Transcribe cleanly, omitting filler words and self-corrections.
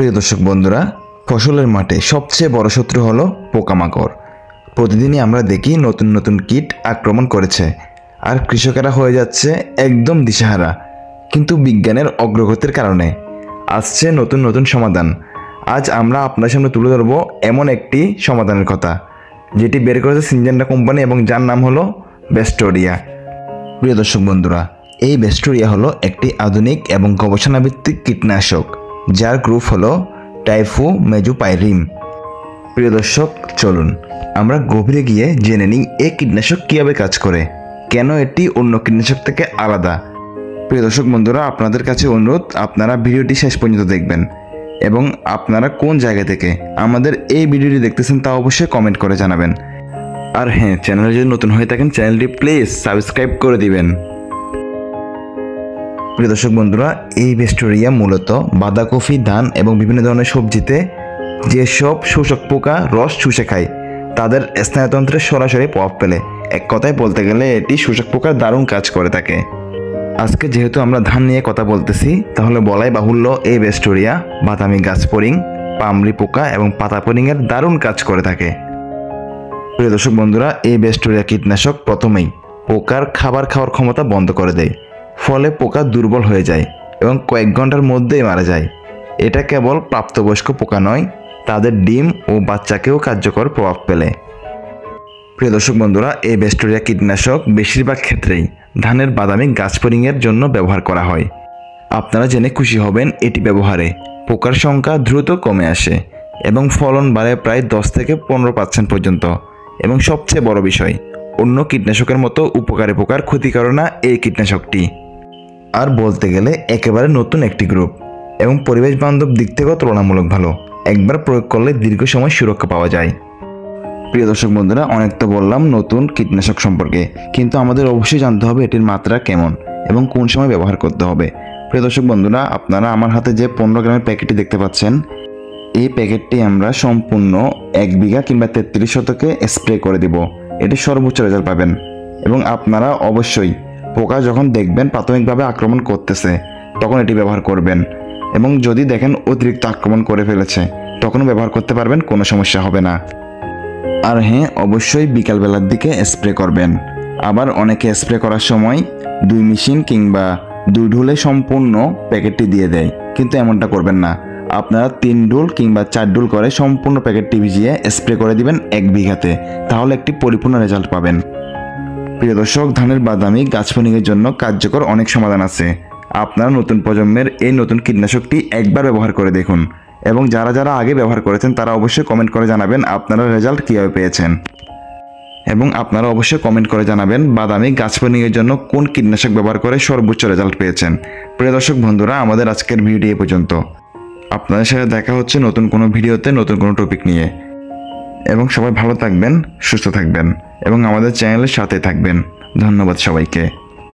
প্রিয় দর্শক বন্ধুরা, ফসলের মাঠে সবচেয়ে বড় শত্রু হলো পোকামাকড়। প্রতিদিনই আমরা দেখি নতুন নতুন কীট আক্রমণ করেছে, আর কৃষকেরা হয়ে যাচ্ছে একদম দিশেহারা। কিন্তু বিজ্ঞানের অগ্রগতির কারণে আসছে নতুন নতুন সমাধান। আজ আমরা আপনার সামনে তুলে ধরবো এমন একটি সমাধানের কথা, যেটি বের করেছে সিনজেন্টা কোম্পানি এবং যার নাম হলো ব্যাস্টোরিয়া। প্রিয় দর্শক বন্ধুরা, এই ব্যাস্টোরিয়া হলো একটি আধুনিক এবং গবেষণাভিত্তিক কীটনাশক, যার গ্রুপ হলো টাইফোমেজোপাইরিম। প্রিয় দর্শক, চলুন আমরা গভীরে গিয়ে জেনে নিই এই কীটনাশক কীভাবে কাজ করে, কেন এটি অন্য কীটনাশক থেকে আলাদা। প্রিয় দর্শক বন্ধুরা, আপনাদের কাছে অনুরোধ, আপনারা ভিডিওটি শেষ পর্যন্ত দেখবেন এবং আপনারা কোন জায়গা থেকে আমাদের এই ভিডিওটি দেখতেছেন তা অবশ্যই কমেন্ট করে জানাবেন। আর হ্যাঁ, চ্যানেলে যদি নতুন হয়ে থাকেন চ্যানেলটি প্লিজ সাবস্ক্রাইব করে দিবেন। প্রিয় দর্শক বন্ধুরা, এই ব্যাস্টোরিয়া মূলত বাঁধাকপি, ধান এবং বিভিন্ন ধরনের সবজিতে যেসব শোষক পোকা রস চুষে খায় তাদের স্নায়ুতন্ত্রে সরাসরি প্রভাব ফেলে। এক কথায় বলতে গেলে এটি শোষক পোকার দারুণ কাজ করে থাকে। আজকে যেহেতু আমরা ধান নিয়ে কথা বলতেছি, তাহলে বলাই বাহুল্য এই ব্যাস্টোরিয়া বাদামি গাছপরিং, পামরি পোকা এবং পাতা পরিংয়ের দারুণ কাজ করে থাকে। প্রিয় দর্শক বন্ধুরা, এই ব্যাস্টোরিয়া কীটনাশক প্রথমেই পোকার খাবার খাওয়ার ক্ষমতা বন্ধ করে দেয়, ফলে পোকা দুর্বল হয়ে যায় এবং কয়েক ঘন্টার মধ্যেই মারা যায়। এটা কেবল প্রাপ্তবয়স্ক পোকা নয়, তাদের ডিম ও বাচ্চাকেও কার্যকর প্রভাব ফেলে। প্রিয় দর্শক বন্ধুরা, এই ব্যাস্টোরিয়া কীটনাশক বেশিরভাগ ক্ষেত্রেই ধানের বাদামি গাছপরিংয়ের জন্য ব্যবহার করা হয়। আপনারা জেনে খুশি হবেন, এটি ব্যবহারে পোকার সংখ্যা দ্রুত কমে আসে এবং ফলন বাড়ে প্রায় 10 থেকে 15% পর্যন্ত। এবং সবচেয়ে বড় বিষয়, অন্য কীটনাশকের মতো উপকারী পোকার ক্ষতি করে না এই কীটনাশকটি। আর বলতে গেলে একেবারে নতুন একটি গ্রুপ এবং পরিবেশ বান্ধব দিক থেকেও তুলনামূলক ভালো। একবার প্রয়োগ করলে দীর্ঘ সময় সুরক্ষা পাওয়া যায়। প্রিয় দর্শক বন্ধুরা, অনেক তো বললাম নতুন কীটনাশক সম্পর্কে, কিন্তু আমাদের অবশ্যই জানতে হবে এটির মাত্রা কেমন এবং কোন সময় ব্যবহার করতে হবে। প্রিয় দর্শক বন্ধুরা, আপনারা আমার হাতে যে 15 গ্রামের প্যাকেটটি দেখতে পাচ্ছেন, এই প্যাকেটটি আমরা সম্পূর্ণ 1 বিঘা কিংবা 33 শতকে স্প্রে করে দিব। এটি সর্বোচ্চ রেজাল্ট পাবেন। এবং আপনারা অবশ্যই পোকা যখন দেখবেন প্রাথমিকভাবে আক্রমণ করতেছে, তখন এটি ব্যবহার করবেন। এবং যদি দেখেন অতিরিক্ত আক্রমণ করে ফেলেছে, তখনও ব্যবহার করতে পারবেন, কোনো সমস্যা হবে না। আর হ্যাঁ, অবশ্যই বিকালবেলার দিকে স্প্রে করবেন। আবার অনেকে স্প্রে করার সময় 2 মেশিন কিংবা 2 ঢুলে সম্পূর্ণ প্যাকেটটি দিয়ে দেয়, কিন্তু এমনটা করবেন না। আপনারা 3 ডুল কিংবা 4 ডুল করে সম্পূর্ণ প্যাকেটটি ভিজিয়ে স্প্রে করে দিবেন 1 বিঘাতে, তাহলে একটি পরিপূর্ণ রেজাল্ট পাবেন। প্রিয় দর্শক, ধানের বাদামি গাছপরিংয়ের জন্য কার্যকর অনেক সমাধান আছে। আপনারা নতুন প্রজন্মের এই নতুন কীটনাশকটি একবার ব্যবহার করে দেখুন এবং যারা যারা আগে ব্যবহার করেছেন তারা অবশ্যই কমেন্ট করে জানাবেন আপনারা রেজাল্ট কীভাবে পেয়েছেন। এবং আপনারা অবশ্যই কমেন্ট করে জানাবেন বাদামি গাছপরিংয়ের জন্য কোন কীটনাশক ব্যবহার করে সর্বোচ্চ রেজাল্ট পেয়েছেন। প্রিয় দর্শক বন্ধুরা, আমাদের আজকের ভিডিওটি এ পর্যন্ত। আপনাদের সাথে দেখা হচ্ছে নতুন কোনো ভিডিওতে, নতুন কোনো টপিক নিয়ে। এবং সবাই ভালো থাকবেন, সুস্থ থাকবেন এবং আমাদের চ্যানেলের সাথে থাকবেন। ধন্যবাদ সবাইকে।